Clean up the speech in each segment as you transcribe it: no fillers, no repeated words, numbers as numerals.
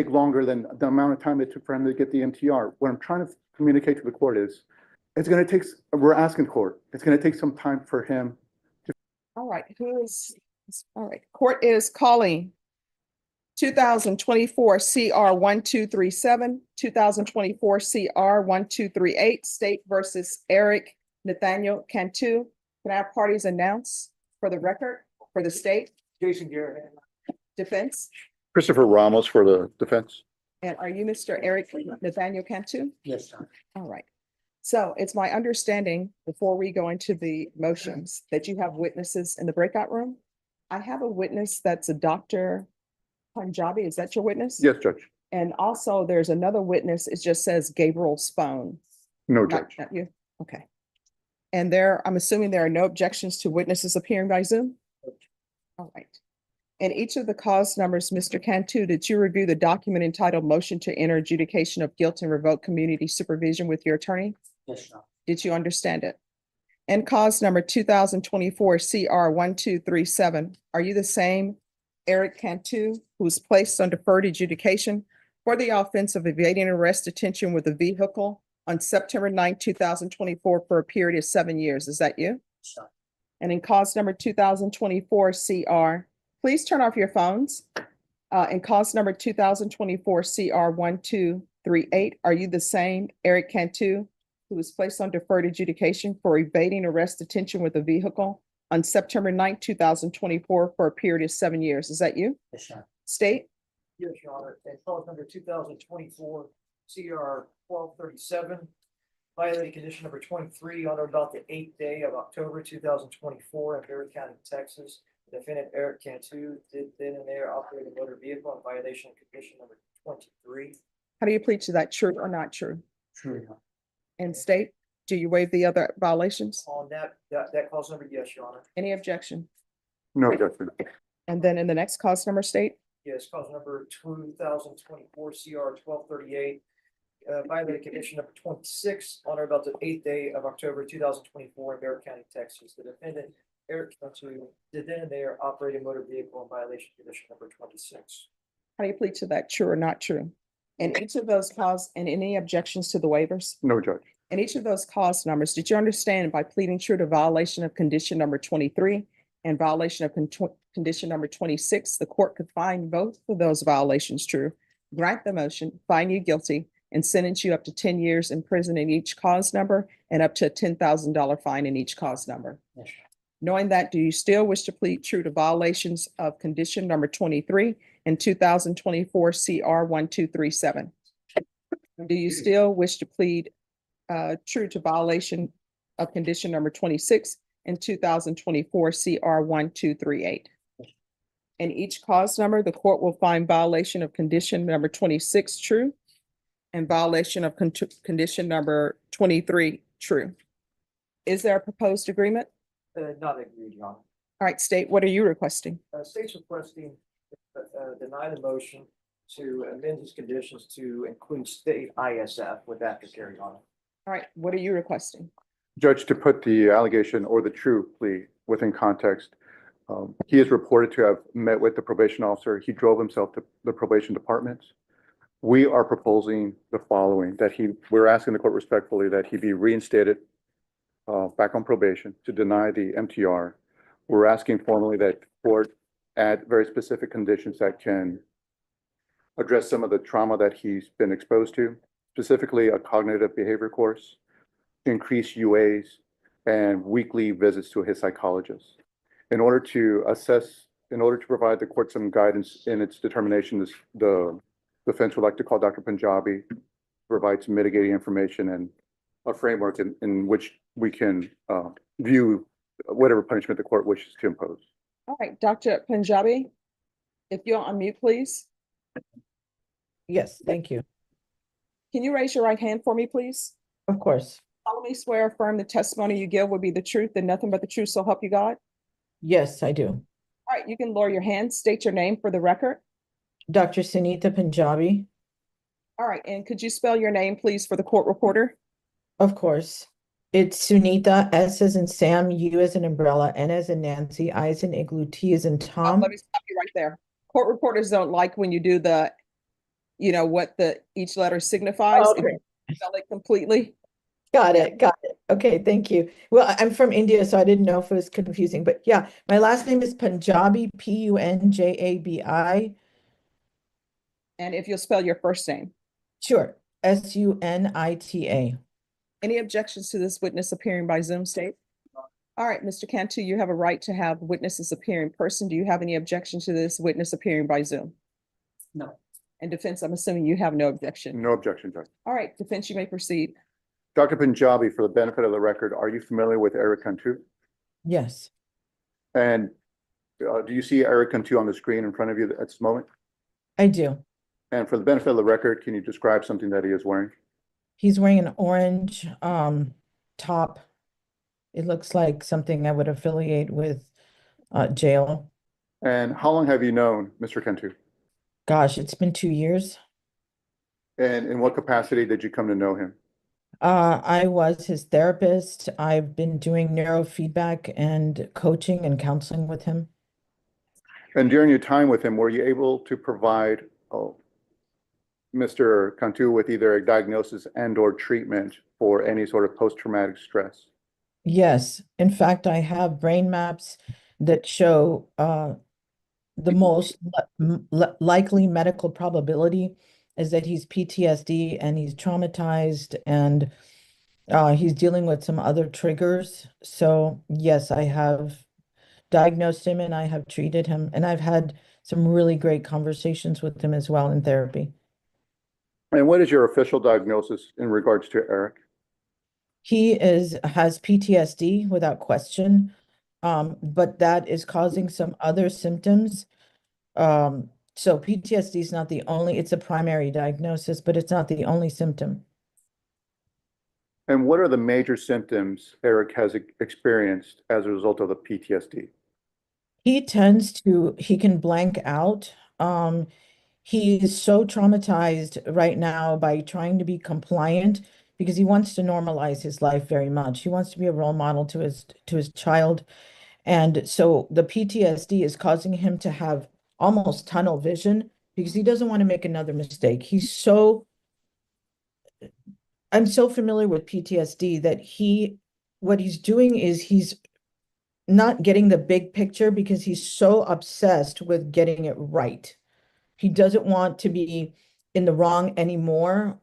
take longer than the amount of time it took for him to get the MTR. What I'm trying to communicate to the court is, we're asking the court, it's going to take some time for him. All right, all right, court is calling 2024 CR 1237, 2024 CR 1238, State versus Eric Nathaniel Cantu. Can I have parties announce for the record, for the state? Jason Garrett. Defense. Christopher Ramos for the defense. And are you Mr. Eric Nathaniel Cantu? Yes, sir. All right. So it's my understanding, before we go into the motions, that you have witnesses in the breakout room. I have a witness that's a Dr. Punjabi. Is that your witness? Yes, Judge. And also there's another witness. It just says Gabriel Spohn. No, Not Judge. you. Okay. And I'm assuming there are no objections to witnesses appearing by Zoom? All right. And each of the cause numbers, Mr. Cantu, did you review the document entitled Motion to Enter Adjudication of Guilt and Revoke Community Supervision with your attorney? Yes, sir. Did you understand it? And cause number 2024 CR 1237, are you the same Eric Cantu who was placed on deferred adjudication for the offense of evading arrest detention with a vehicle on September 9, 2024 for a period of 7 years? Is that you? Yes, sir. And in cause number 2024 CR, please turn off your phones. In cause number 2024 CR 1238, are you the same Eric Cantu who was placed on deferred adjudication for evading arrest detention with a vehicle on September 9, 2024 for a period of 7 years? Is that you? Yes, sir. State? Yes, Your Honor. And cause number 2024 CR 1237, violating condition number 23 on or about the 8th day of October 2024 in Barry County, Texas. Defendant Eric Cantu did then and there operate a motor vehicle in violation of condition number 23. How do you plead to that, true or not true? True. And state, do you waive the other violations? On that cause number, yes, Your Honor. Any objection? No, Judge. And then in the next cause number, state? Yes, cause number 2024 CR 1238, violated condition number 26 on or about the 8th day of October 2024 in Barry County, Texas. The defendant Eric Cantu did then and there operate a motor vehicle in violation of condition number 26. How do you plead to that, true or not true? And each of those cause, and any objections to the waivers? No, Judge. And each of those cause numbers, did you understand by pleading true to violation of condition number 23 and violation of condition number 26, the court could find both of those violations true, grant the motion, find you guilty, and sentence you up to 10 years in prison in each cause number and up to a $10,000 fine in each cause number? Yes, sir. Knowing that, do you still wish to plead true to violations of condition number 23 and 2024 CR 1237? Do you still wish to plead true to violation of condition number 26 and 2024 CR 1238? In each cause number, the court will find violation of condition number 26 true and violation of condition number 23 true. Is there a proposed agreement? Not agreed, Your Honor. All right, state, what are you requesting? State's requesting deny the motion to amend his conditions to include state ISF with aftercare, Your Honor. All right, what are you requesting? Judge, to put the allegation or the true plea within context, he is reported to have met with the probation officer. He drove himself to the probation department. We are proposing the following, we're asking the court respectfully that he be reinstated back on probation, to deny the MTR. We're asking formally that court add very specific conditions that can address some of the trauma that he's been exposed to, specifically a cognitive behavior course, increase UAs, and weekly visits to his psychologist. In order to provide the court some guidance in its determination, the defense would like to call Dr. Punjabi, provide some mitigating information and a framework in which we can view whatever punishment the court wishes to impose. All right, Dr. Punjabi, if you'll unmute, please. Yes, thank you. Can you raise your right hand for me, please? Of course. Solemnly swear or affirm the testimony you give will be the truth and nothing but the truth, so help you God? Yes, I do. All right, you can lower your hand, state your name for the record. Dr. Sunita Punjabi. All right, and could you spell your name, please, for the court reporter? Of course. It's Sunita, S as in Sam, U as in umbrella, N as in Nancy, I as in igloo, T as in Tom. Let me stop you right there. Court reporters don't like when you do the you know, what each letter signifies. Oh, If okay. you spell it completely. Got it. Got it. Okay, thank you. Well, I'm from India, so I didn't know if it was confusing, but yeah, my last name is Punjabi, Punjabi. And if you'll spell your first name. Sure. Sunita. Any objections to this witness appearing by Zoom state? All right, Mr. Cantu, you have a right to have witnesses appear in person. Do you have any objection to this witness appearing by Zoom? No. And defense, I'm assuming you have no objection. No objection, Judge. All right, defense, you may proceed. Dr. Punjabi, for the benefit of the record, are you familiar with Eric Cantu? Yes, And do you see Eric Cantu on the screen in front of you at this moment? I do. And for the benefit of the record, can you describe something that he is wearing? He's wearing an orange top. It looks like something I would affiliate with jail. And how long have you known Mr. Cantu? Gosh, it's been 2 years. And in what capacity did you come to know him? I was his therapist. I've been doing neurofeedback and coaching and counseling with him. And during your time with him, were you able to provide Mr. Cantu with either a diagnosis and or treatment for any sort of post-traumatic stress? Yes, in fact, I have brain maps that show the most likely medical probability is that he's PTSD and he's traumatized and he's dealing with some other triggers. So yes, I have diagnosed him and I have treated him, and I've had some really great conversations with him as well in therapy. And what is your official diagnosis in regards to Eric? He has PTSD without question, but that is causing some other symptoms. So PTSD is not the only, it's a primary diagnosis, but it's not the only symptom. And what are the major symptoms Eric has experienced as a result of the PTSD? He can blank out. He's so traumatized right now by trying to be compliant because he wants to normalize his life very much. He wants to be a role model to his child. And so the PTSD is causing him to have almost tunnel vision because he doesn't want to make another mistake. I'm so familiar with PTSD that what he's doing is he's not getting the big picture because he's so obsessed with getting it right. He doesn't want to be in the wrong anymore.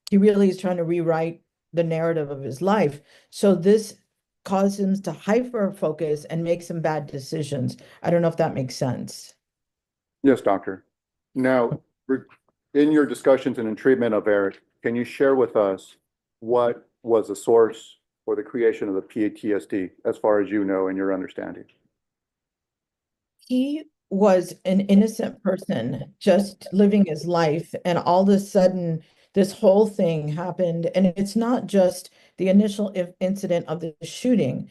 He really is trying to rewrite the narrative of his life. So this causes him to hyper focus and make some bad decisions. I don't know if that makes sense. Yes, doctor. Now, in your discussions and in treatment of Eric, can you share with us what was the source or the creation of the PTSD, as far as you know and your understanding? He was an innocent person just living his life, and all of a sudden this whole thing happened. And it's not just the initial incident of the shooting,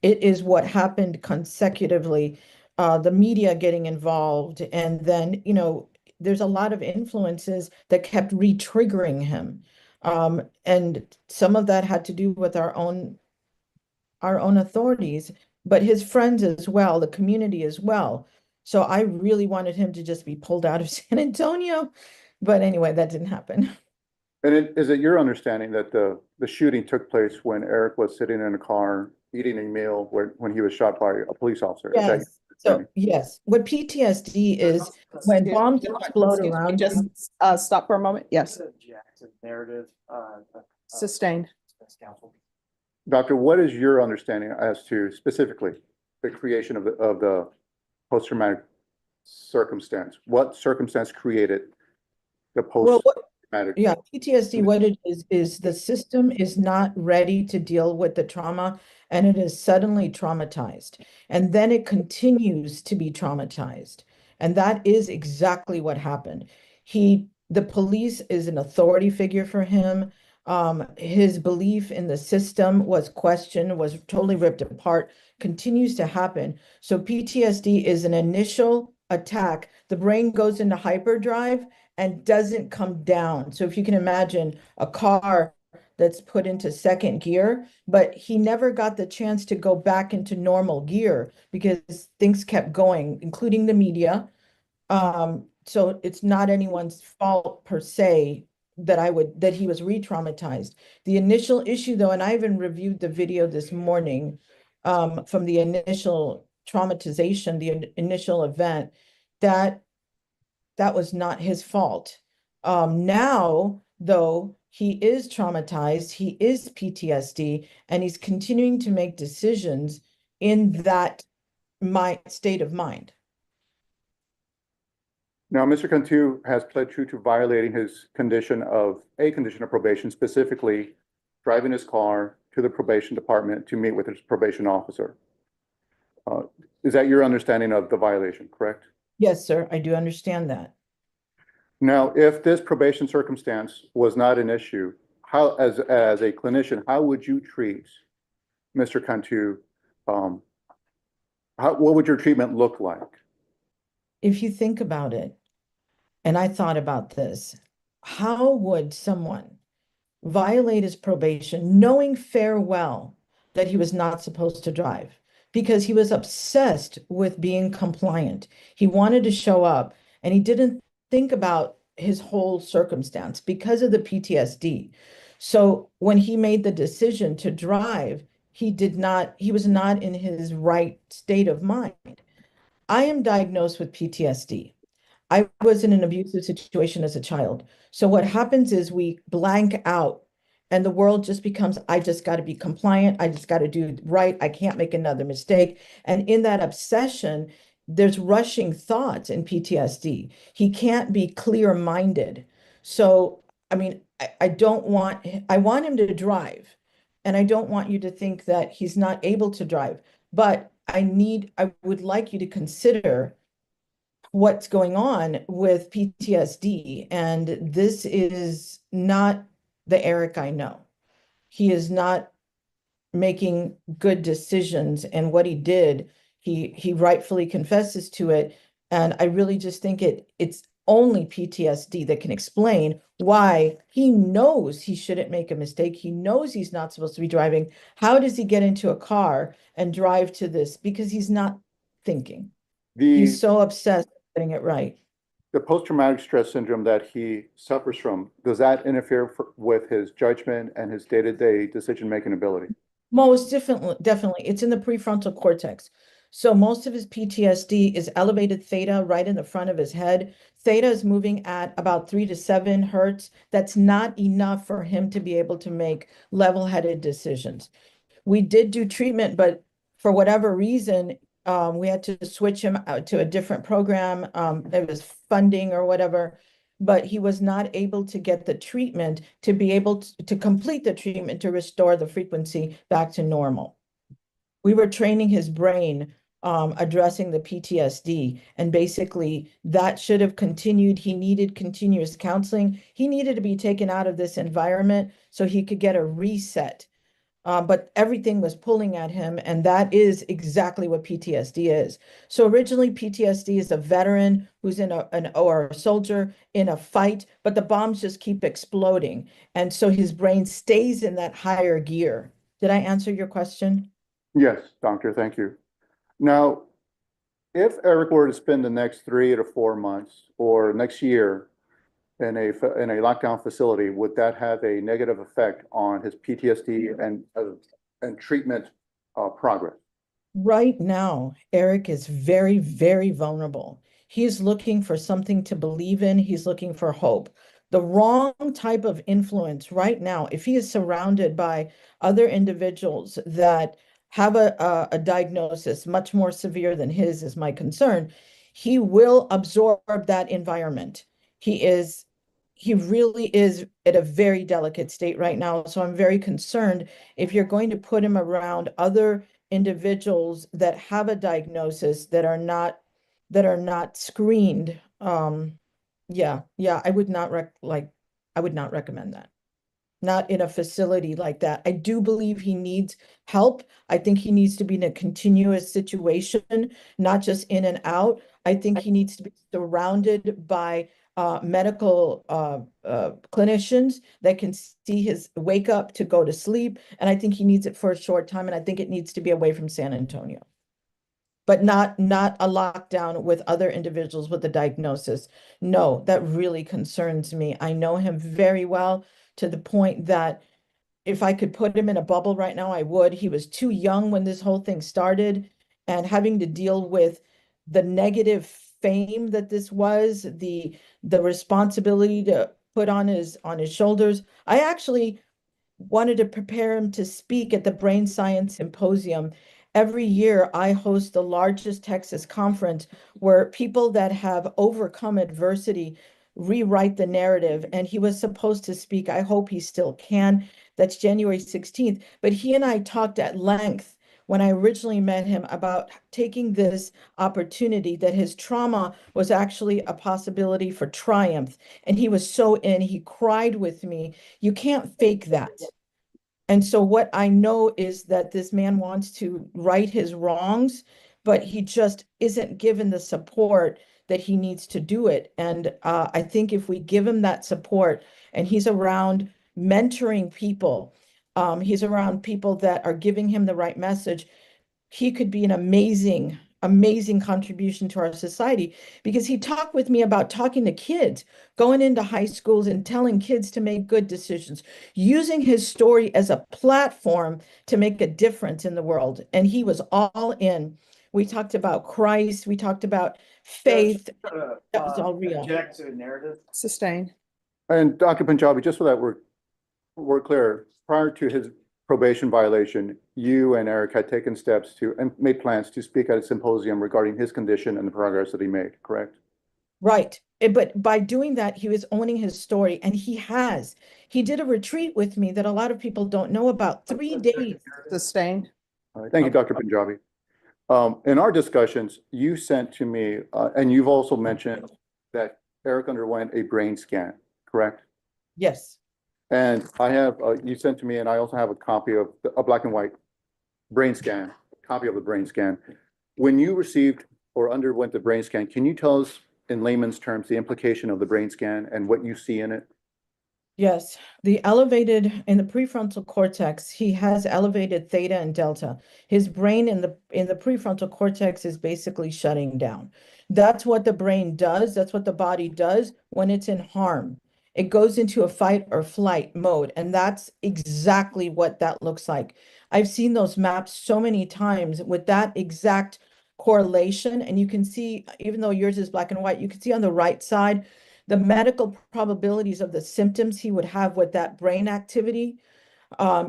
it is what happened consecutively, the media getting involved, and then there's a lot of influences that kept re-triggering him, and some of that had to do with our own authorities, but his friends as well, the community as well. So I really wanted him to just be pulled out of San Antonio. But anyway, that didn't happen. And is it your understanding that the shooting took place when Eric was sitting in a car eating a meal when he was shot by a police officer? Is that Yes. So yes, what PTSD is when bombs explode Excuse me, around just you. stop for a moment. Yes, Jackson narrative, sustained. defense counsel. Doctor, what is your understanding as to specifically the creation of the post-traumatic circumstance? What circumstance created the Well, post-traumatic? yeah, PTSD, what it is the system is not ready to deal with the trauma, and it is suddenly traumatized. And then it continues to be traumatized. And that is exactly what happened. The police is an authority figure for him. His belief in the system was questioned, was totally ripped apart, continues to happen. So PTSD is an initial attack. The brain goes into hyperdrive and doesn't come down. So if you can imagine a car that's put into second gear, but he never got the chance to go back into normal gear because things kept going, including the media. so it's not anyone's fault per se that he was re-traumatized. The initial issue though, and I even reviewed the video this morning from the initial traumatization, the initial event, that was not his fault. Now, though, he is traumatized, he is PTSD, and he's continuing to make decisions in that state of mind. Now, Mr. Cantu has pled true to violating his condition of probation, specifically driving his car to the probation department to meet with his probation officer. Is that your understanding of the violation, correct? Yes, sir, I do understand that. Now, if this probation circumstance was not an issue, how, as a clinician, how would you treat Mr. Cantu? What would your treatment look like? If you think about it, and I thought about this, how would someone violate his probation knowing fair well that he was not supposed to drive? Because he was obsessed with being compliant. He wanted to show up and he didn't think about his whole circumstance because of the PTSD. So when he made the decision to drive, he was not in his right state of mind. I am diagnosed with PTSD. I was in an abusive situation as a child. So what happens is we blank out and the world just becomes, I just got to be compliant. I just got to do right. I can't make another mistake. And in that obsession, there's rushing thoughts in PTSD. He can't be clear-minded. So, I mean, I want him to drive. And I don't want you to think that he's not able to drive. But I would like you to consider what's going on with PTSD. And this is not the Eric I know. He is not making good decisions. And what he did, he rightfully confesses to it. And I really just think it's only PTSD that can explain why he knows he shouldn't make a mistake. He knows he's not supposed to be driving. How does he get into a car and drive to this? Because he's not thinking. He's so obsessed with getting it right. The post-traumatic stress syndrome that he suffers from, does that interfere with his judgment and his day-to-day decision-making ability? Most definitely. It's in the prefrontal cortex. So most of his PTSD is elevated theta right in the front of his head. Theta is moving at about 3 to 7 hertz. That's not enough for him to be able to make level-headed decisions. We did do treatment, but for whatever reason, we had to switch him out to a different program. It was funding or whatever, but he was not able to get the treatment to be able to complete the treatment to restore the frequency back to normal. We were training his brain, addressing the PTSD, and basically that should have continued. He needed continuous counseling. He needed to be taken out of this environment so he could get a reset. But everything was pulling at him, and that is exactly what PTSD is. So originally, PTSD is a veteran who's in or a soldier in a fight, but the bombs just keep exploding, and so his brain stays in that higher gear. Did I answer your question? Yes, doctor, thank you. Now, if Eric were to spend the next 3 to 4 months or next year in a lockdown facility, would that have a negative effect on his PTSD and treatment progress? Right now, Eric is very, very vulnerable. He's looking for something to believe in. He's looking for hope. The wrong type of influence right now, if he is surrounded by other individuals that have a diagnosis much more severe than his is my concern, he will absorb that environment. He really is at a very delicate state right now. So I'm very concerned if you're going to put him around other individuals that have a diagnosis that are not screened. Yeah, I would not recommend that. Not in a facility like that. I do believe he needs help. I think he needs to be in a continuous situation, not just in and out. I think he needs to be surrounded by medical clinicians that can see his wake up to go to sleep. And I think he needs it for a short time. And I think it needs to be away from San Antonio. but not a lockdown with other individuals with the diagnosis. No, that really concerns me. I know him very well to the point that if I could put him in a bubble right now, I would. He was too young when this whole thing started, and having to deal with the negative fame that this was, the responsibility to put on his shoulders. I actually wanted to prepare him to speak at the Brain Science Symposium. Every year, I host the largest Texas conference where people that have overcome adversity rewrite the narrative. And he was supposed to speak. I hope he still can. That's January 16th. But he and I talked at length when I originally met him about taking this opportunity, that his trauma was actually a possibility for triumph. And he was so in, he cried with me. You can't fake that. And so what I know is that this man wants to right his wrongs, but he just isn't given the support that he needs to do it. And I think if we give him that support and he's around mentoring people, he's around people that are giving him the right message, he could be an amazing contribution to our society, because he talked with me about talking to kids, going into high schools and telling kids to make good decisions, using his story as a platform to make a difference in the world. And he was all in. We talked about Christ, we talked about faith. That was all real. Object to the narrative. Sustained. And Dr. Punjabi, just so that we're clear, prior to his probation violation, you and Eric had taken steps to and made plans to speak at a symposium regarding his condition and the progress that he made, correct? Right. But by doing that, he was owning his story, and he did a retreat with me that a lot of people don't know about. 3 days. Sustained. All right, thank you, Dr. Punjabi. In our discussions, you sent to me, and you've also mentioned that Eric underwent a brain scan, correct? Yes. And I have, you sent to me, and I also have a copy of a black and white brain scan, copy of the brain scan. When you received or underwent the brain scan, can you tell us in layman's terms the implication of the brain scan and what you see in it? Yes, the elevated in the prefrontal cortex, he has elevated theta and delta. His brain in the prefrontal cortex is basically shutting down. That's what the brain does. That's what the body does when it's in harm. It goes into a fight or flight mode, and that's exactly what that looks like. I've seen those maps so many times with that exact correlation, and you can see, even though yours is black and white, you can see on the right side the medical probabilities of the symptoms he would have with that brain activity.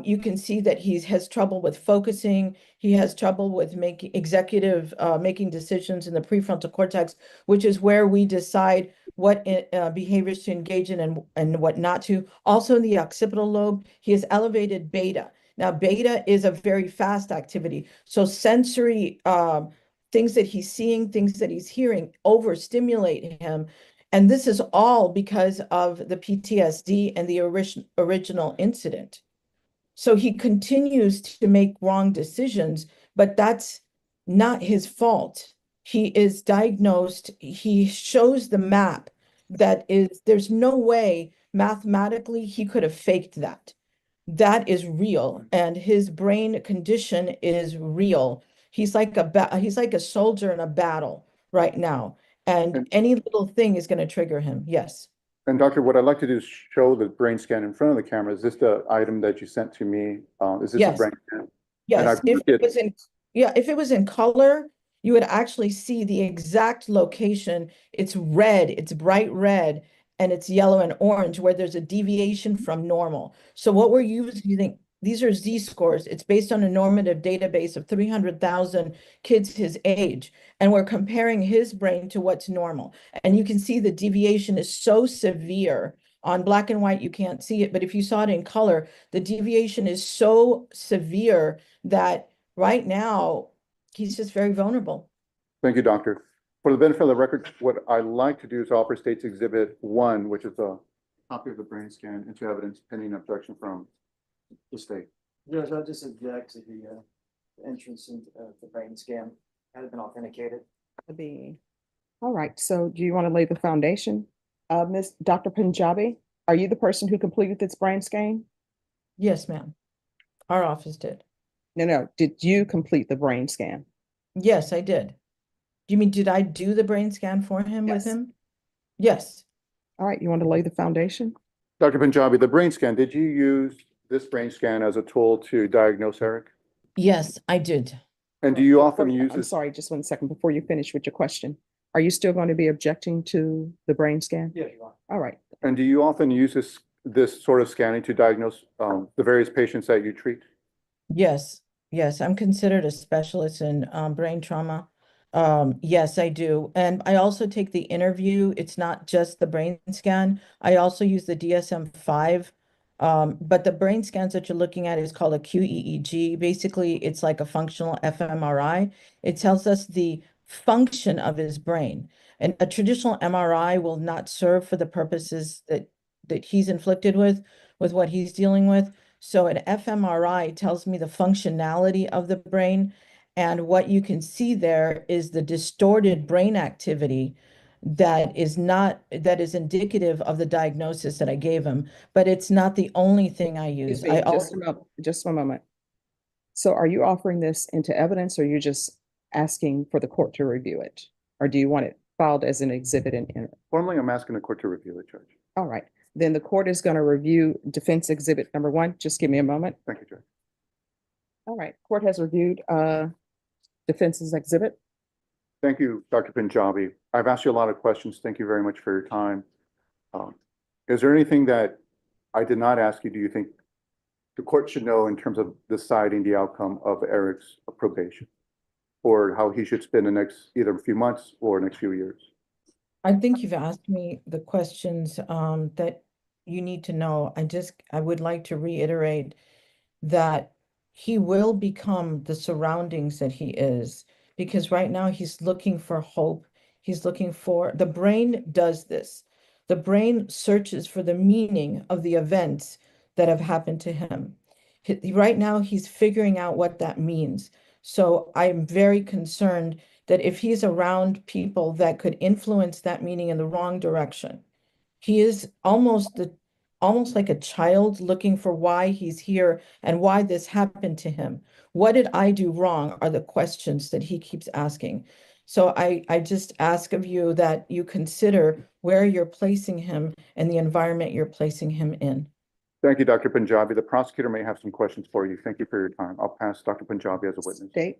You can see that he has trouble with focusing. He has trouble with making decisions in the prefrontal cortex, which is where we decide what behaviors to engage in and what not to. Also in the occipital lobe, he has elevated beta. Now, beta is a very fast activity. So sensory things that he's seeing, things that he's hearing overstimulate him. And this is all because of the PTSD and the original incident. So he continues to make wrong decisions, but that's not his fault. He is diagnosed. He shows the map there's no way mathematically he could have faked that. That is real, and his brain condition is real. He's like a soldier in a battle right now, and any little thing is going to trigger him. Yes. And doctor, what I'd like to do is show the brain scan in front of the camera. Is this the item that you sent to me? Is this Yes. a brain scan? Yes, if it was in color, you would actually see the exact location. It's red, it's bright red, and it's yellow and orange where there's a deviation from normal. So what we're using, these are Z-scores. It's based on a normative database of 300,000 kids his age, and we're comparing his brain to what's normal. And you can see the deviation is so severe. On black and white, you can't see it, but if you saw it in color, the deviation is so severe that right now he's just very vulnerable. Thank you, doctor. For the benefit of the record, what I like to do is offer State's Exhibit 1, which is a copy of the brain scan into evidence pending objection from the state. Judge, I just object to the entrance into the brain scan. Has been authenticated. All right, so do you want to lay the foundation? Miss Dr. Punjabi, are you the person who completed this brain scan? Yes, ma'am. Our office did. No, did you complete the brain scan? Yes, I did. Do you mean, did I do the brain scan for him with Yes. him? Yes, All right, you want to lay the foundation? Dr. Punjabi, the brain scan, did you use this brain scan as a tool to diagnose Eric? yes, I did. And do you Before often use I'm this? sorry, just 1 second before you finish with your question. Are you still going to be objecting to the brain scan? Yes, Your Honor. All right, And do you often use this sort of scanning to diagnose the various patients that you treat? Yes, yes, I'm considered a specialist in brain trauma. Yes, I do. And I also take the interview. It's not just the brain scan. I also use the DSM-5. But the brain scans that you're looking at is called a QEEG. Basically, it's like a functional fMRI. It tells us the function of his brain. And a traditional MRI will not serve for the purposes that he's inflicted with what he's dealing with. So an fMRI tells me the functionality of the brain, and what you can see there is the distorted brain activity that is indicative of the diagnosis that I gave him, but it's not the only thing I use. excuse me, just 1 moment. So are you offering this into evidence, or you're just asking for the court to review it? Or do you want it filed as an exhibit in? Formally, I'm asking the court to review it, Judge. All right, then the court is going to review defense exhibit number 1. Just give me a moment. Thank you, Judge. All right, court has reviewed defense's exhibit. Thank you, Dr. Punjabi. I've asked you a lot of questions. Thank you very much for your time. Is there anything that I did not ask you, do you think the court should know in terms of deciding the outcome of Eric's probation? Or how he should spend the next either few months or next few years? I think you've asked me the questions that you need to know. I would like to reiterate that he will become the surroundings that he is, because right now he's looking for hope. He's looking for, the brain does this. The brain searches for the meaning of the events that have happened to him. Right now he's figuring out what that means. So I'm very concerned that if he's around people that could influence that meaning in the wrong direction, he is almost like a child looking for why he's here and why this happened to him. What did I do wrong are the questions that he keeps asking. So I just ask of you that you consider where you're placing him and the environment you're placing him in. Thank you, Dr. Punjabi. The prosecutor may have some questions for you. Thank you for your time. I'll pass Dr. Punjabi as a witness. State.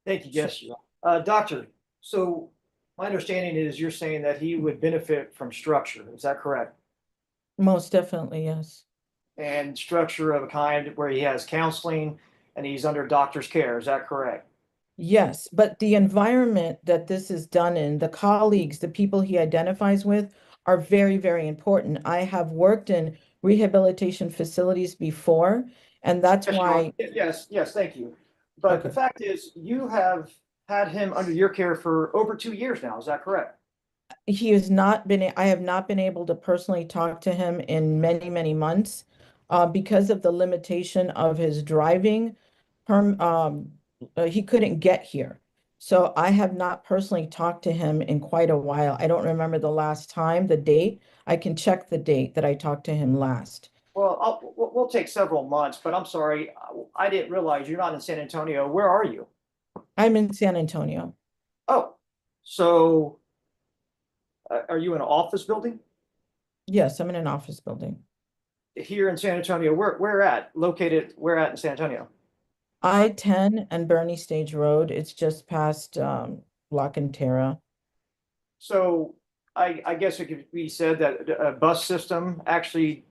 Thank you, yes, Your Honor. Doctor, so my understanding is you're saying that he would benefit from structure, is that correct? Most definitely, yes. And structure of a kind where he has counseling and he's under doctor's care, is that correct? Yes, but the environment that this is done in, the colleagues, the people he identifies with are very, very important. I have worked in rehabilitation facilities before, and that's Yes, Your why, Honor. Yes, thank you. But the Okay. fact is, you have had him under your care for over 2 years now, is that correct? he has not been, I have not been able to personally talk to him in many, many months because of the limitation of his driving. He couldn't get here. So I have not personally talked to him in quite a while. I don't remember the last time, the date. I can check the date that I talked to him last. Well, we'll take several months, but I'm sorry, I didn't realize you're not in San Antonio. Where are you? I'm in San Antonio. Oh, so are you in an office building? Yes, I'm in an office building. Here in San Antonio, where at? Located where at in San Antonio? I-10 and Bernie Stage Road. It's just past La Cantera. So I guess it could be said that a bus system actually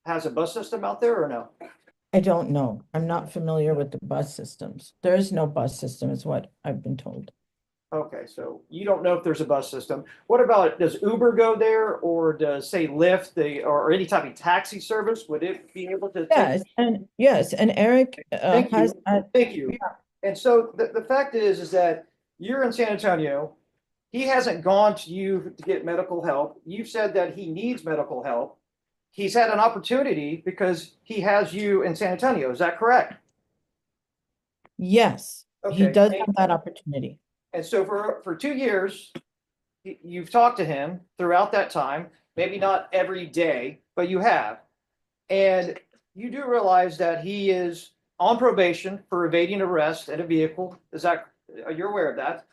has a bus system out there or no? I don't know. I'm not familiar with the bus systems. There is no bus system, is what I've been told. Okay, so you don't know if there's a bus system. What about, does Uber go there or does say Lyft, or any type of taxi service? Would it be able to? Yes, and Eric Thank has. you. Thank you. And so the fact is that you're in San Antonio. He hasn't gone to you to get medical help. You've said that he needs medical help. He's had an opportunity because he has you in San Antonio. Is that correct? Yes, he Okay. does have that opportunity. And so for 2 years, you've talked to him throughout that time, maybe not every day, but you have. And you do realize that he is on probation for evading arrest in a vehicle. Is that You're aware of that.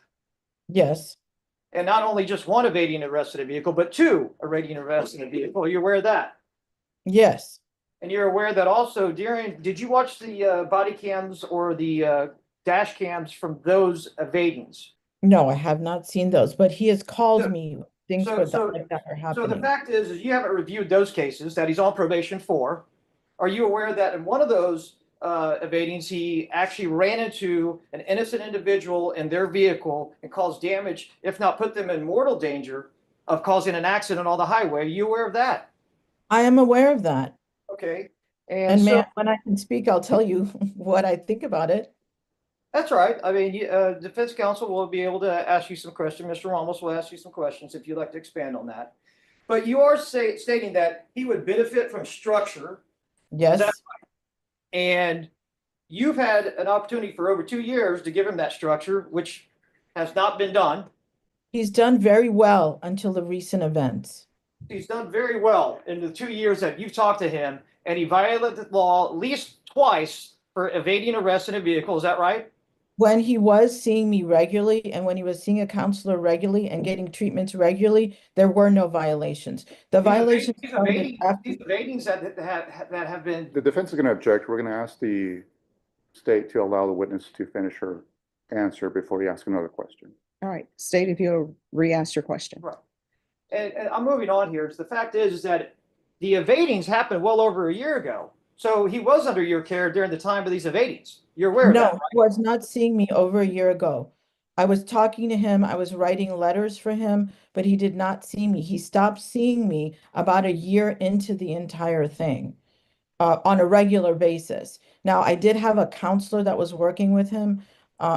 Yes, And not only just one evading arrest in a vehicle, but two evading arrests in a vehicle. You're aware of that. yes. And you're aware that also did you watch the body cams or the dash cams from those evadings? No, I have not seen those, but he has called So- me, things so- for so- that like that are So the happening. fact is you haven't reviewed those cases that he's on probation for. Are you aware that in one of those evadings, he actually ran into an innocent individual in their vehicle and caused damage, if not put them in mortal danger of causing an accident on the highway? Are you aware of that? I am aware of that. Okay. And And so ma'am, when I can speak, I'll tell you what I think about it. that's right. I mean, defense counsel will be able to ask you some questions. Mr. Ramos will ask you some questions if you'd like to expand on that. But you are stating that he would benefit from structure, Yes, and you've had an opportunity for over 2 years to give him that structure, which has not been done. he's done very well until the recent events. He's done very well in the 2 years that you've talked to him, and he violated the law at least twice for evading arrest in a vehicle. Is that right? When he was seeing me regularly and when he was seeing a counselor regularly and getting treatments regularly, there were no violations. The violations These started evadings, after. these evadings that have been. The defense is going to object. We're going to ask the state to allow the witness to finish her answer before you ask another question. All right, state if you'll re-ask your question. Right. And I'm moving on here. The fact is that the evadings happened well over a year ago. So he was under your care during the time of these evadings. You're aware of that, No, right? he was not seeing me over a year ago. I was talking to him, I was writing letters for him, but he did not see me. He stopped seeing me about a year into the entire thing, on a regular basis. Now, I did have a counselor that was working with him,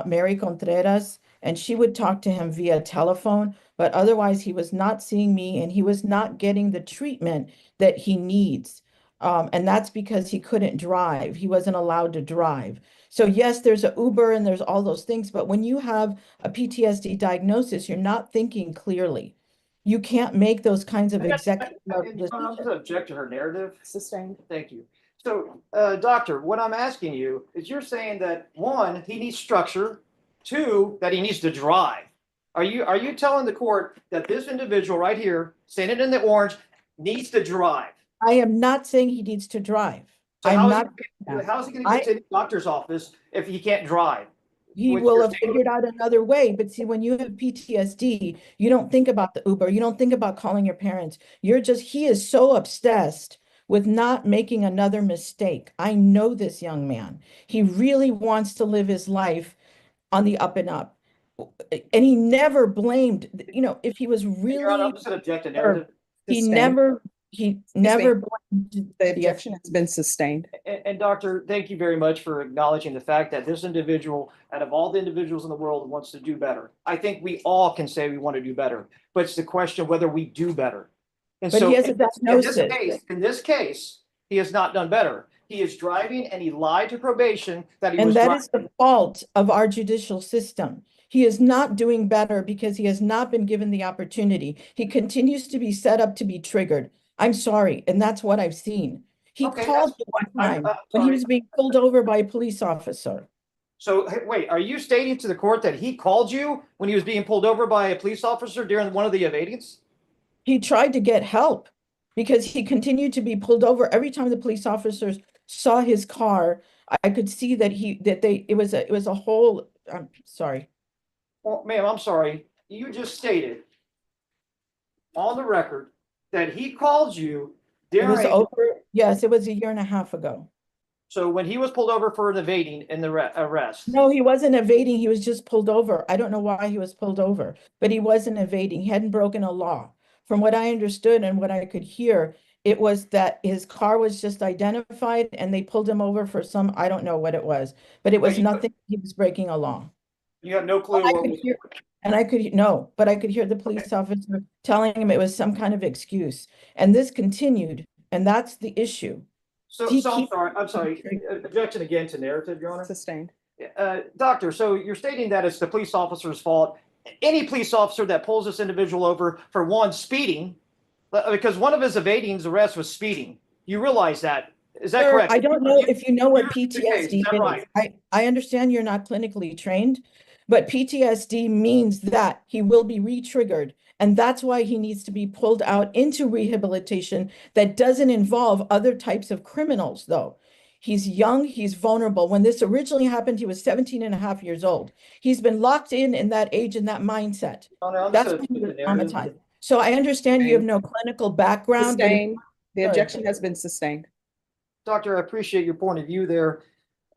Mary Contreras, and she would talk to him via telephone, but otherwise he was not seeing me and he was not getting the treatment that he needs. And that's because he couldn't drive. He wasn't allowed to drive. So yes, there's a Uber and there's all those things, but when you have a PTSD diagnosis, you're not thinking clearly. You can't make those kinds of executive level I'm going decisions. to object to her narrative. Sustained. Thank you. So, doctor, what I'm asking you is you're saying that one, he needs structure, two, that he needs to drive. Are you telling the court that this individual right here, standing in the orange, needs to drive? I am not saying he needs to drive. So I'm how not. is he going to get to the doctor's office if he can't drive? He Which will you're have saying- figured out another way, but see, when you have PTSD, you don't think about the Uber, you don't think about calling your parents. He is so obsessed with not making another mistake. I know this young man. He really wants to live his life on the up and up. And he never blamed, if he was Your Honor, really, I'm just going to object to narrative. he Sustained. never blamed. The objection has been sustained. And doctor, thank you very much for acknowledging the fact that this individual, out of all the individuals in the world, wants to do better. I think we all can say we want to do better, but it's the question of whether we do better. And But so he has a in this diagnosis. in this case, he has not done better. He is driving and he lied to probation that he And was that driving. is the fault of our judicial system. He is not doing better because he has not been given the opportunity. He continues to be set up to be triggered. I'm sorry, and that's what I've seen. He Okay, called that's me one fine. time I'm when he sorry. was being pulled over by a police officer. So hey, wait, are you stating to the court that he called you when he was being pulled over by a police officer during one of the evadings? He tried to get help because he continued to be pulled over. Every time the police officers saw his car, I could see that it was a whole, I'm sorry. Well, ma'am, I'm sorry. You just stated on the record that he called you It was during, over, yes, it was a year and a half ago. so when he was pulled over for an evading in the arrest. No, he wasn't evading. He was just pulled over. I don't know why he was pulled over, but he wasn't evading. He hadn't broken a law. From what I understood and what I could hear, it was that his car was just identified and they pulled him over for some, I don't know what it was, but it was But you- nothing. He was breaking a law. You have no clue I what could was. hear, and I could, no, but I could hear the police officer telling him it was some kind of excuse. And this continued, and that's the issue. So, he so keep- I'm sorry. Objection again to narrative, Your Honor. Sustained. Doctor, so you're stating that it's the police officer's fault. Any police officer that pulls this individual over for one, speeding, because one of his evadings arrests was speeding. You realize that? Is that Sir, correct? I don't know if you know what You're the case, PTSD is that is. right? I understand you're not clinically trained, But PTSD means that he will be re-triggered. And that's why he needs to be pulled out into rehabilitation that doesn't involve other types of criminals, though. He's young, he's vulnerable. When this originally happened, he was 17 and a half years old. He's been locked in that age and that mindset. That's when he was traumatized. So I understand you have no clinical background, but Sustained. The Good. objection has been sustained. Doctor, I appreciate your point of view there.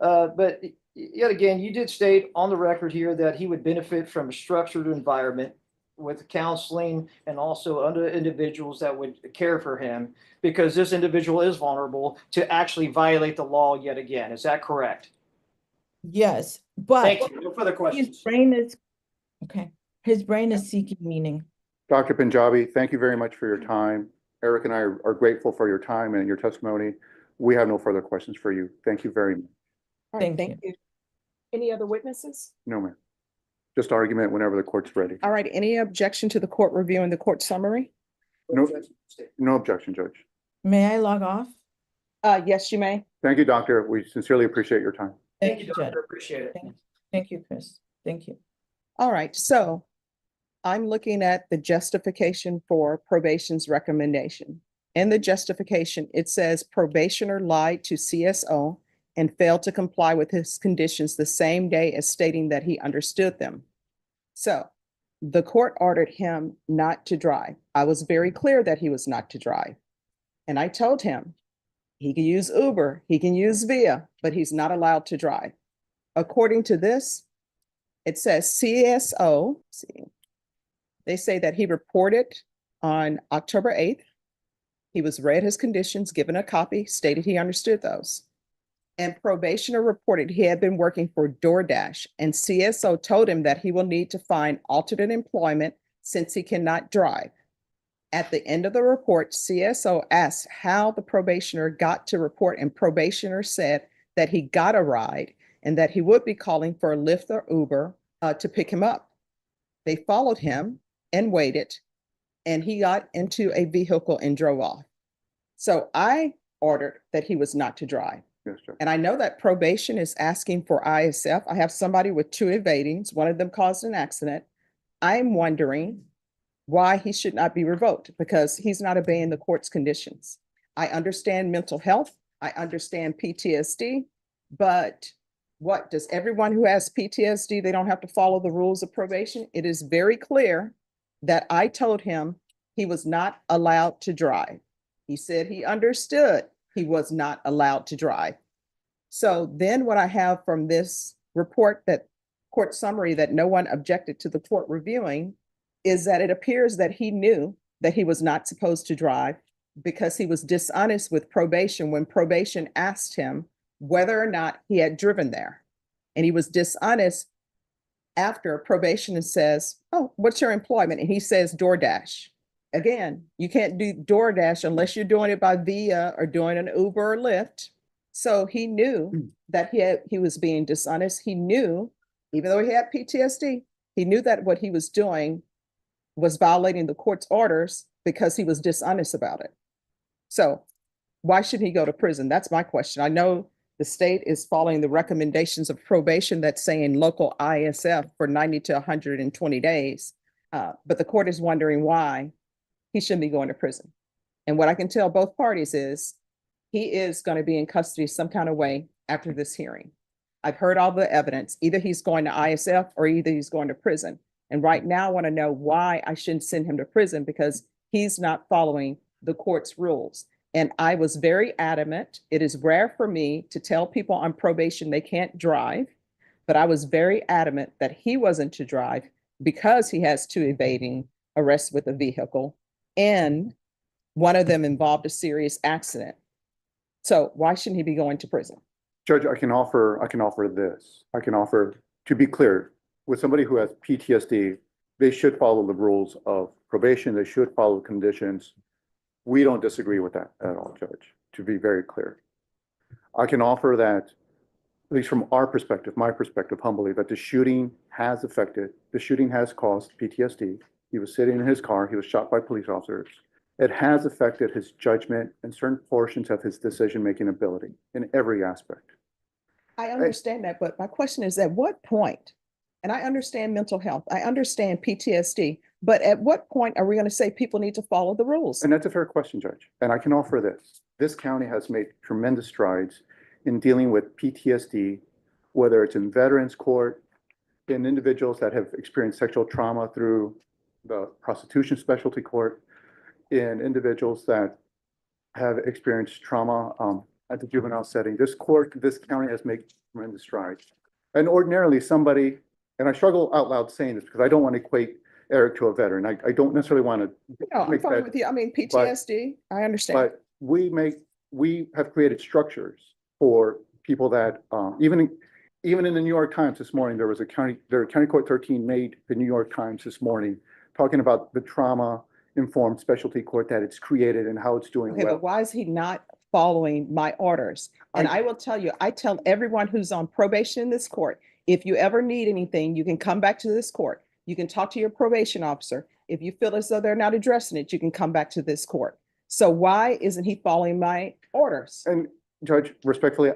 But yet again, you did state on the record here that he would benefit from a structured environment with counseling and also other individuals that would care for him, because this individual is vulnerable to actually violate the law yet again. Is that correct? yes, but Thank you. No further his questions. brain is, okay, his brain is seeking meaning. Dr. Punjabi, thank you very much for your time. Eric and I are grateful for your time and your testimony. We have no further questions for you. Thank you very much. All right, Thank thank you. Any other witnesses? No, ma'am. Just argument whenever the court's ready. All right, any objection to the court reviewing the court summary? No, no objection, Judge. May I log off? Yes, you may. Thank you, Doctor. We sincerely appreciate your time. Thank you, Judge. Doctor. Appreciate it. Thank you, Chris. Thank you. All right, so I'm looking at the justification for probation's recommendation. In the justification, it says probationer lied to CSO and failed to comply with his conditions the same day as stating that he understood them. So the court ordered him not to drive. I was very clear that he was not to drive. And I told him he can use Uber, he can use Via, but he's not allowed to drive. According to this, it says CSO, they say that he reported on October 8th. He was read his conditions, given a copy, stated he understood those. And probationer reported he had been working for DoorDash, and CSO told him that he will need to find alternate employment since he cannot drive. At the end of the report, CSO asked how the probationer got to report, and probationer said that he got a ride and that he would be calling for a Lyft or Uber to pick him up. They followed him and waited, and he got into a vehicle and drove off. So I ordered that he was not to drive. Yes, Judge. And I know that probation is asking for ISF. I have somebody with 2 evadings. One of them caused an accident. I'm wondering why he should not be revoked, because he's not obeying the court's conditions. I understand mental health. I understand PTSD, but what, does everyone who has PTSD, they don't have to follow the rules of probation? It is very clear that I told him he was not allowed to drive. He said he understood he was not allowed to drive. So then what I have from this report, that court summary that no one objected to the court reviewing, is that it appears that he knew that he was not supposed to drive because he was dishonest with probation when probation asked him whether or not he had driven there. And he was dishonest after probation says, "Oh, what's your employment?" And he says DoorDash. Again, you can't do DoorDash unless you're doing it by Via or doing an Uber or Lyft. So he knew that he was being dishonest. He knew, even though he had PTSD, he knew that what he was doing was violating the court's orders because he was dishonest about it. So why should he go to prison? That's my question. I know the state is following the recommendations of probation that's saying local ISF for 90 to 120 days. But the court is wondering why he shouldn't be going to prison. And what I can tell both parties is he is going to be in custody some kind of way after this hearing. I've heard all the evidence. Either he's going to ISF or either he's going to prison. And right now I want to know why I shouldn't send him to prison, because he's not following the court's rules. And I was very adamant. It is rare for me to tell people on probation they can't drive, but I was very adamant that he wasn't to drive because he has 2 evading arrests with a vehicle, and one of them involved a serious accident. So why shouldn't he be going to prison? Judge, I can offer this. I can offer, to be clear, with somebody who has PTSD, they should follow the rules of probation. They should follow conditions. We don't disagree with that at all, Judge, to be very clear. I can offer that, at least from our perspective, my perspective, humbly, that the shooting has caused PTSD. He was sitting in his car. He was shot by police officers. It has affected his judgment and certain portions of his decision-making ability in every aspect. I understand that, but my question is, at what point And I understand mental health. I understand PTSD. But at what point are we going to say people need to follow the rules? And that's a fair question, Judge. And I can offer this. This county has made tremendous strides in dealing with PTSD, whether it's in veterans court, in individuals that have experienced sexual trauma through the prostitution specialty court, in individuals that have experienced trauma at the juvenile setting. This county has made tremendous strides. And ordinarily somebody, and I struggle out loud saying this because I don't want to equate Eric to a veteran. I don't necessarily want to No, I'm make fine that, with you. I mean, PTSD, I understand. but we have created structures for people that, even in the New York Times this morning, County Court 13 made the New York Times this morning talking about the trauma-informed specialty court that it's created and how it's doing Okay, well. but why is he not following my orders? And I will tell you, I tell everyone who's on probation in this court, if you ever need anything, you can come back to this court. You can talk to your probation officer. If you feel as though they're not addressing it, you can come back to this court. So why isn't he following my orders? And Judge, respectfully,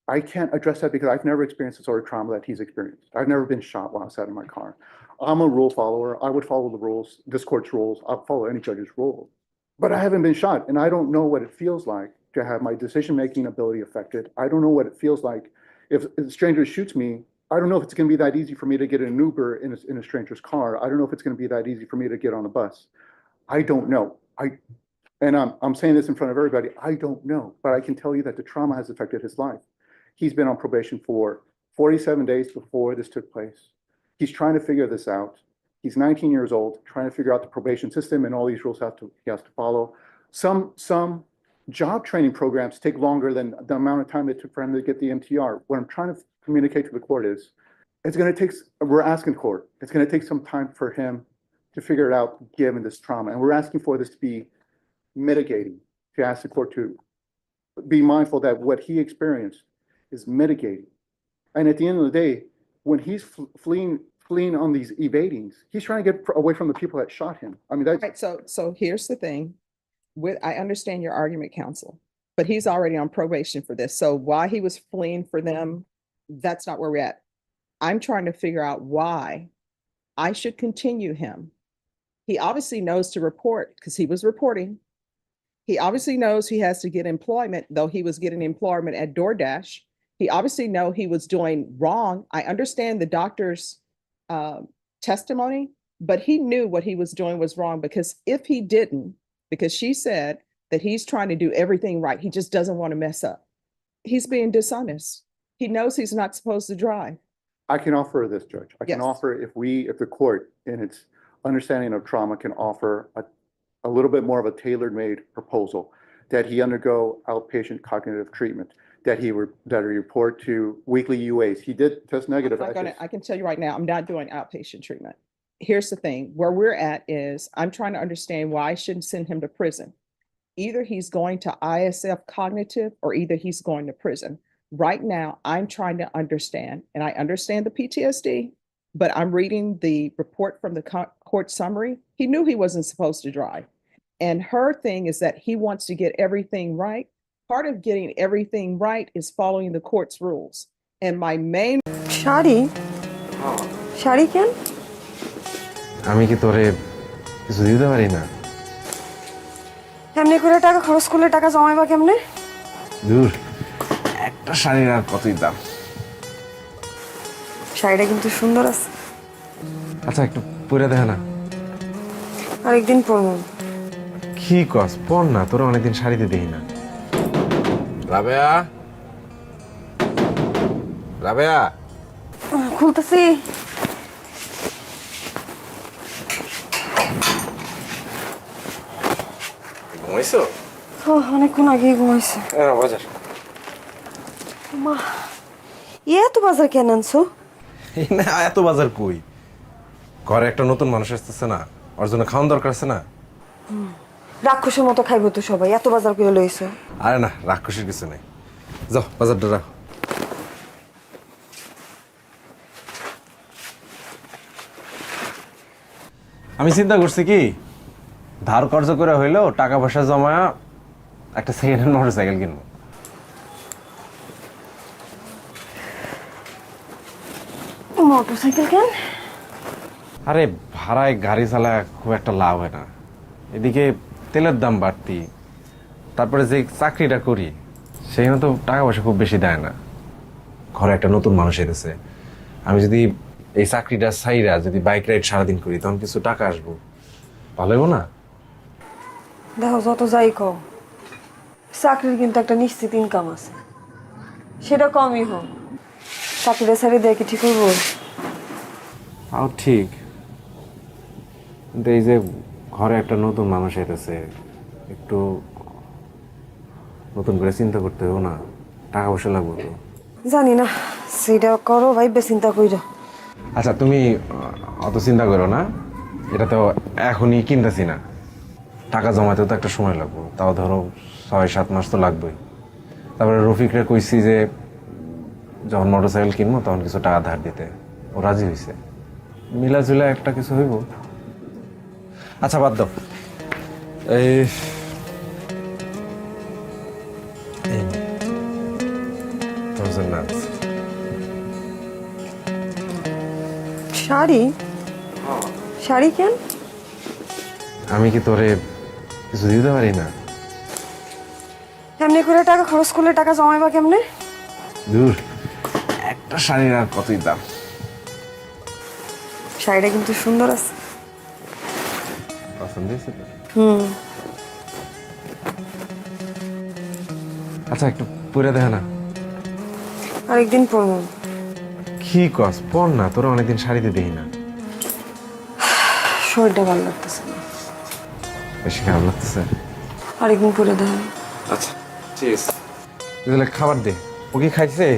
I can't address that because I've never experienced the sort of trauma that he's experienced. I've never been shot while I sat in my car. I'm a rule follower. I would follow the rules, this court's rules. I'll follow any judge's rule. But I haven't been shot, and I don't know what it feels like to have my decision-making ability affected. I don't know what it feels like if a stranger shoots me. I don't know if it's going to be that easy for me to get in an Uber in a stranger's car. I don't know if it's going to be that easy for me to get on a bus. I don't know. And I'm saying this in front of everybody. I don't know, but I can tell you that the trauma has affected his life. He's been on probation for 47 days before this took place. He's trying to figure this out. He's 19 years old, trying to figure out the probation system and all these rules he has to follow. Some job training programs take longer than the amount of time it took for him to get the MTR. What I'm trying to communicate to the court is, we're asking court, it's going to take some time for him to figure it out given this trauma. And we're asking for this to be mitigating, to ask the court to be mindful that what he experienced is mitigating. And at the end of the day, when he's fleeing on these evadings, he's trying to get away from the people that shot him. I mean, that's Right, so here's the thing. I understand your argument, counsel, but he's already on probation for this. So why he was fleeing for them, that's not where we're at. I'm trying to figure out why I should continue him. He obviously knows to report because he was reporting. He obviously knows he has to get employment, though he was getting employment at DoorDash. He obviously know he was doing wrong. I understand the doctor's testimony, but he knew what he was doing was wrong, because if he didn't, because she said that he's trying to do everything right, he just doesn't want to mess up. He's being dishonest. He knows he's not supposed to drive. I can offer this, Judge. I can Yes. offer, if the court in its understanding of trauma can offer a little bit more of a tailor-made proposal, that he undergo outpatient cognitive treatment, that he report to weekly UAs. He did test negative. I can tell you right now, I'm not doing outpatient treatment. Here's the thing, where we're at is I'm trying to understand why I shouldn't send him to prison. Either he's going to ISF cognitive or either he's going to prison. Right now, I'm trying to understand, and I understand the PTSD, but I'm reading the report from the court summary. He knew he wasn't supposed to drive. And her thing is that he wants to get everything right. Part of getting everything right is following the court's rules. And my main sari কেন? আমি কি তোরে কিছু দিতে পারি না? এমনি করে টাকা খরচ করলে টাকা জমাইবা কেমনে? দূর, একটা শাড়ির আর কতই দাম। শাড়িটা কিন্তু সুন্দর আছে। আচ্ছা, একটু পরে দেখা না। আরেকদিন পরবো। কি কস? পর না, তোরা অনেকদিন শাড়িতে দেখি না। রাবেয়া, রাবেয়া, খুলতেছি। ঘুমাইছো? অনেকক্ষণ আগেই ঘুমাইছি। বাজার। মা, এত বাজার কেন আনছো? না, এত বাজার কই? ঘরে একটা নতুন মানুষ আসতেছে না, ওর জন্য খাওয়ান দরকার আছে না? রাক্ষসের মতো খাইবো তো সবাই, এত বাজার করে লইছো? আরে না, রাক্ষসের কিছু নেই। যাও, বাজারটা রাখো। আমি চিন্তা করছি কি, ধার কর্জ করে হইলেও টাকা পয়সা জমা একটা সেকেন্ড হ্যান্ড মোটরসাইকেল কিনবো। মোটরসাইকেল কেন? আরে ভাড়ায় গাড়ি চালা খুব একটা লাভ হয় না, এদিকে তেলের দাম বাড়তি, তারপরে যে চাকরিটা করি সেখানে তো টাকা পয়সা খুব বেশি দেয় না। ঘরে একটা নতুন মানুষ এসেছে, আমি যদি এই চাকরিটা ছাইরা যদি বাইক রাইড সারাদিন করি তখন কিছু টাকা আসবো, ভালো হবো না? দেখো যত যাই কও, চাকরির কিন্তু একটা নিশ্চিত ইনকাম আছে, সেটা কমই হোক। চাকরিটা ছেড়ে দেয় কি ঠিক হইব? তাও ঠিক, কিন্তু এই যে ঘরে একটা নতুন মানুষ এসেছে, একটু নতুন করে চিন্তা করতে হবে না? টাকা পয়সা লাগবে তো। জানি না, সেটা করো ভাইবে চিন্তা কইরা। আচ্ছা তুমি অত চিন্তা করো না, এটা তো এখনই কিনতেছি না, টাকা জমাতেও তো একটা সময় লাগবে, তাও ধরো 6-7 মাস তো লাগবেই। তারপরে রফিকরে কইছি যে যখন মোটরসাইকেল কিনবো তখন কিছু টাকা ধার দিতে, ও রাজি হয়েছে, মিলাজুলা একটা কিছু হইব। আচ্ছা বাদ দাও, এই শাড়ি? শাড়ি কেন? আমি কি তোরে কিছু দিতে পারি না? এমনি করে টাকা খরচ করলে টাকা জমাইবা কেমনে? দূর, একটা শাড়ির আর কতই দাম। শাড়িটা কিন্তু সুন্দর আছে। পছন্দ হয়েছে তো? হুম। আচ্ছা একটু পরে দেখে না। আরেকদিন পরবো। কি কস, পর না, তোরা অনেকদিন শাড়িতে দেখি না। শরীরটা ভালো লাগতেছে না। বেশি খারাপ লাগতেছে? আরেকদিন পরে দেখ। আচ্ছা ঠিক আছে, তাহলে খাবার দে। ও কি খাইছে?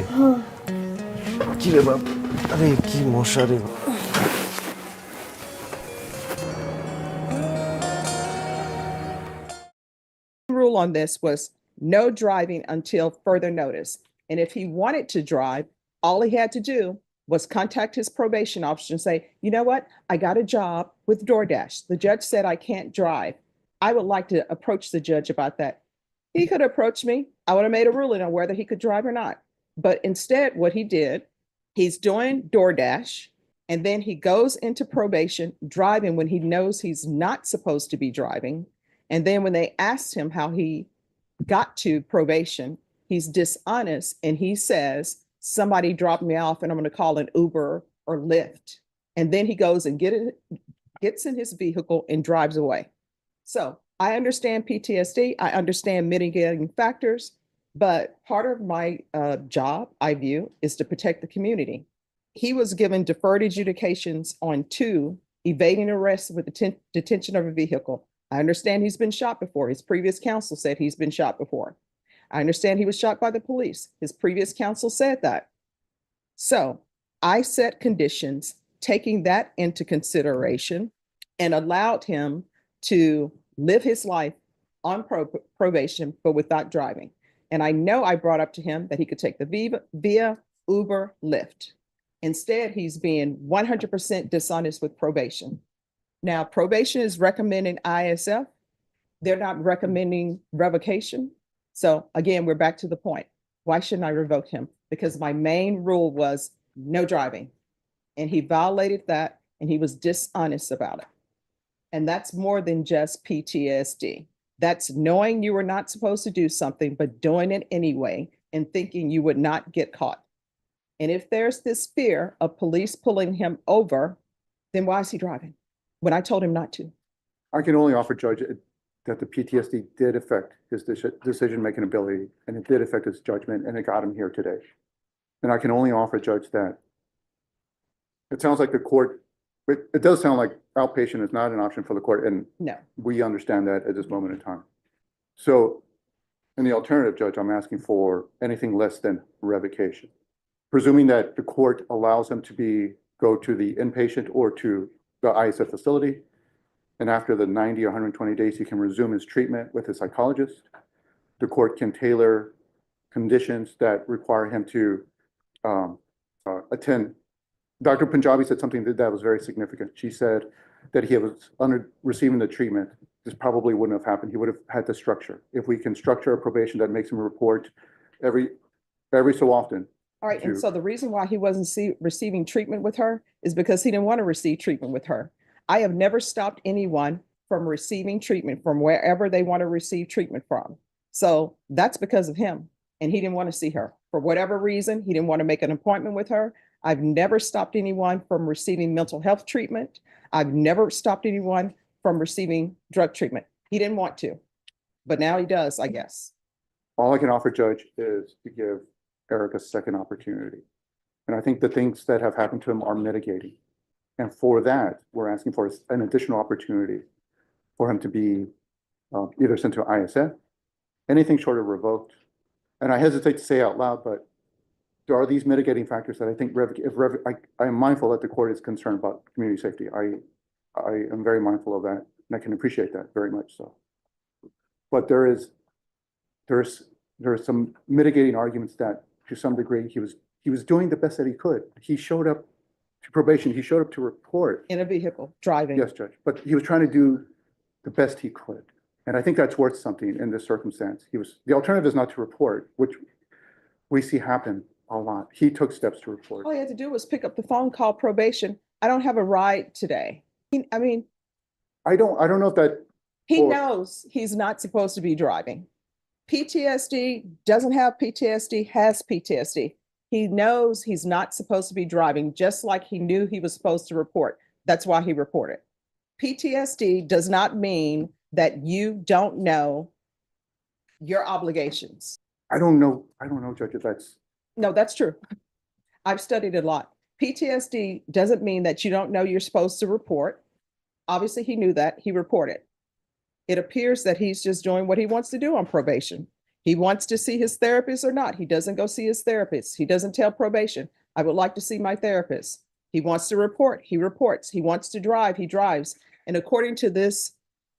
কি রে বাপ, আরে কি মশা রে। Rule on this was no driving until further notice. And if he wanted to drive, all he had to do was contact his probation officer and say, you know what? I got a job with DoorDash. The judge said I can't drive. I would like to approach the judge about that. He could approach me. I would have made a ruling on whether he could drive or not. But instead, what he did, he's doing DoorDash, and then he goes into probation driving when he knows he's not supposed to be driving. And then when they asked him how he got to probation, he's dishonest and he says, somebody dropped me off and I'm going to call an Uber or Lyft. And then he goes and gets in his vehicle and drives away. So I understand PTSD. I understand mitigating factors, but part of my job, I view, is to protect the community. He was given deferred adjudications on 2 evading arrest with detention of a vehicle. I understand he's been shot before. His previous counsel said he's been shot before. I understand he was shot by the police. His previous counsel said that. So I set conditions taking that into consideration and allowed him to live his life on probation, but without driving. And I know I brought up to him that he could take the via Uber, Lyft. Instead, he's being 100% dishonest with probation. Now, probation is recommending ISF. They're not recommending revocation. So again, we're back to the point. Why shouldn't I revoke him? Because my main rule was no driving. And he violated that and he was dishonest about it. And that's more than just PTSD. That's knowing you were not supposed to do something, but doing it anyway and thinking you would not get caught. And if there's this fear of police pulling him over, then why is he driving when I told him not to? I can only offer, Judge, that the PTSD did affect his decision-making ability, and it did affect his judgment, and it got him here today. And I can only offer, Judge, that it sounds like the court, it does sound like outpatient is not an option for the court, and No. we understand that at this moment in time. So in the alternative, Judge, I'm asking for anything less than revocation, presuming that the court allows him to go to the inpatient or to the ISF facility. And after the 90 or 120 days, he can resume his treatment with his psychologist. The court can tailor conditions that require him to attend. Dr. Punjabi said something that was very significant. She said that he was receiving the treatment. This probably wouldn't have happened. He would have had the structure. If we can structure a probation that makes him report every so often, All right, and to- so the reason why he wasn't receiving treatment with her is because he didn't want to receive treatment with her. I have never stopped anyone from receiving treatment from wherever they want to receive treatment from. So that's because of him, and he didn't want to see her. For whatever reason, he didn't want to make an appointment with her. I've never stopped anyone from receiving mental health treatment. I've never stopped anyone from receiving drug treatment. He didn't want to, but now he does, I guess. All I can offer, Judge, is to give Eric a second opportunity. And I think the things that have happened to him are mitigating. And for that, we're asking for an additional opportunity for him to be either sent to ISF, anything short of revoked. And I hesitate to say out loud, but there are these mitigating factors that I think I am mindful that the court is concerned about community safety. I am very mindful of that, and I can appreciate that very much so. But there's some mitigating arguments that to some degree he was doing the best that he could. He showed up to probation, he showed up to report. In a vehicle, driving. Yes, Judge, but he was trying to do the best he could. And I think that's worth something in this circumstance. The alternative is not to report, which we see happen a lot. He took steps to report. All he had to do was pick up the phone, call probation. I don't have a ride today. I mean, I don't know if that, he Or- knows he's not supposed to be driving. PTSD, doesn't have PTSD, has PTSD. He knows he's not supposed to be driving, just like he knew he was supposed to report. That's why he reported. PTSD does not mean that you don't know your obligations. I don't know, Judge, if that's, No, that's true. I've studied a lot. PTSD doesn't mean that you don't know you're supposed to report. Obviously, he knew that. He reported. It appears that he's just doing what he wants to do on probation. He wants to see his therapist or not. He doesn't go see his therapist. He doesn't tell probation, I would like to see my therapist. He wants to report. He reports. He wants to drive. He drives. And according to this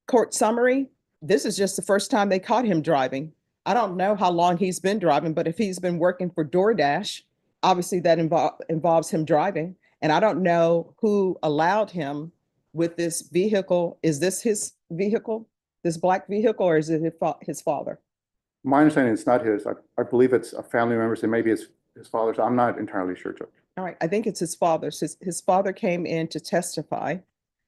court summary, this is just the first time they caught him driving. I don't know how long he's been driving, but if he's been working for DoorDash, obviously that involves him driving. And I don't know who allowed him with this vehicle. Is this his vehicle, this black vehicle, or is it his father? my understanding it's not his. I believe it's a family member's, and maybe it's his father's. I'm not entirely sure, Judge. All right, I think it's his father's. His father came in to testify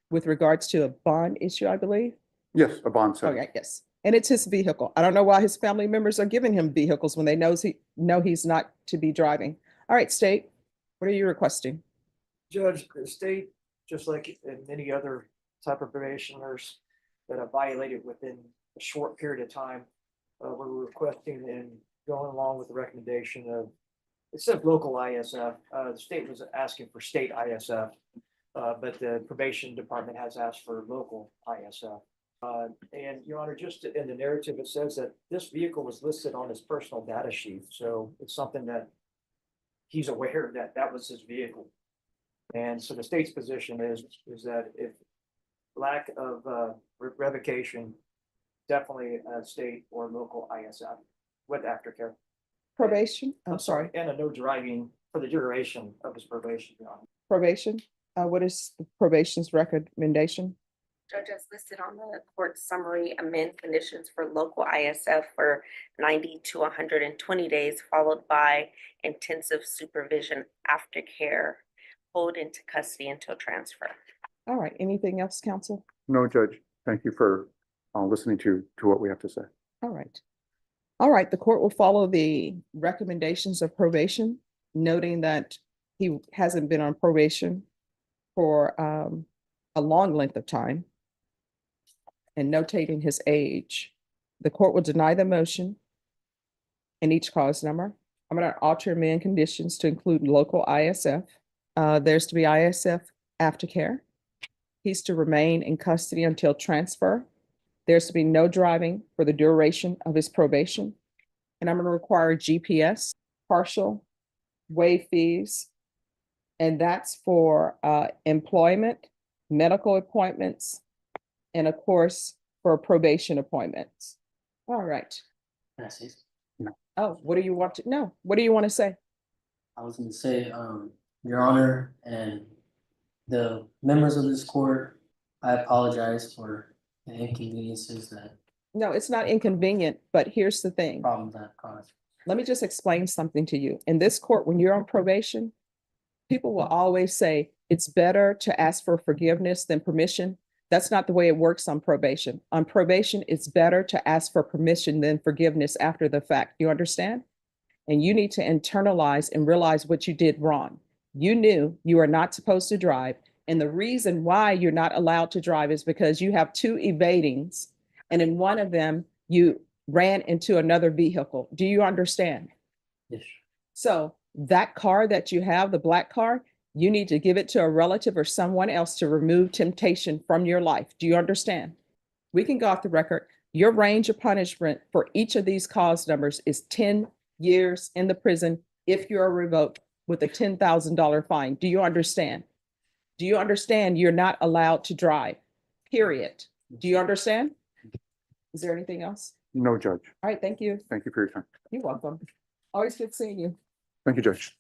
with regards to a bond issue, I believe. Yes, a bond Oh, set. yeah, yes. And it's his vehicle. I don't know why his family members are giving him vehicles when they know he's not to be driving. All right, State, what are you requesting? Judge, the state, just like in many other type of probationers that have violated within a short period of time, we're requesting and going along with the recommendation of, it said local ISF, the state was asking for state ISF, but the probation department has asked for local ISF. And Your Honor, just in the narrative, it says that this vehicle was listed on his personal data sheet, so it's something that he's aware that that was his vehicle. And so the state's position is that if lack of revocation, definitely a state or local ISF with aftercare. Probation? I'm sorry, And a no driving for the duration of his probation, Your Honor. probation. What is the probation's recommendation? Judge, as listed on the court summary, amend conditions for local ISF for 90 to 120 days, followed by intensive supervision aftercare, hold into custody until transfer. All right, anything else, counsel? No, Judge. Thank you for listening to what we have to say. All right. All right, the court will follow the recommendations of probation, noting that he hasn't been on probation for a long length of time and notating his age. The court will deny the motion and each cause number. I'm going to alter amend conditions to include local ISF. There's to be ISF aftercare. He's to remain in custody until transfer. There's to be no driving for the duration of his probation. And I'm going to require GPS, partial, waive fees. And that's for employment, medical appointments, and of course, for probation appointments. All right. That's it. Oh, what do you want to, no, what do you want to say? I was gonna say, Your Honor, and the members of this court, I apologize for the inconveniences that No, it's not inconvenient, but here's the thing. problems that caused. let me just explain something to you. In this court, when you're on probation, people will always say it's better to ask for forgiveness than permission. That's not the way it works on probation. On probation, it's better to ask for permission than forgiveness after the fact. You understand? And you need to internalize and realize what you did wrong. You knew you are not supposed to drive. And the reason why you're not allowed to drive is because you have two evadings. And in one of them, you ran into another vehicle. Do you understand? Yes. So that car that you have, the black car, you need to give it to a relative or someone else to remove temptation from your life. Do you understand? We can go off the record. Your range of punishment for each of these cause numbers is 10 years in the prison if you are revoked with a $10,000 fine. Do you understand? Do you understand you're not allowed to drive? Period. Do you understand? Is there anything else? No, Judge. All right, thank you. Thank you for your time. You're welcome. Always good seeing you. Thank you, Judge.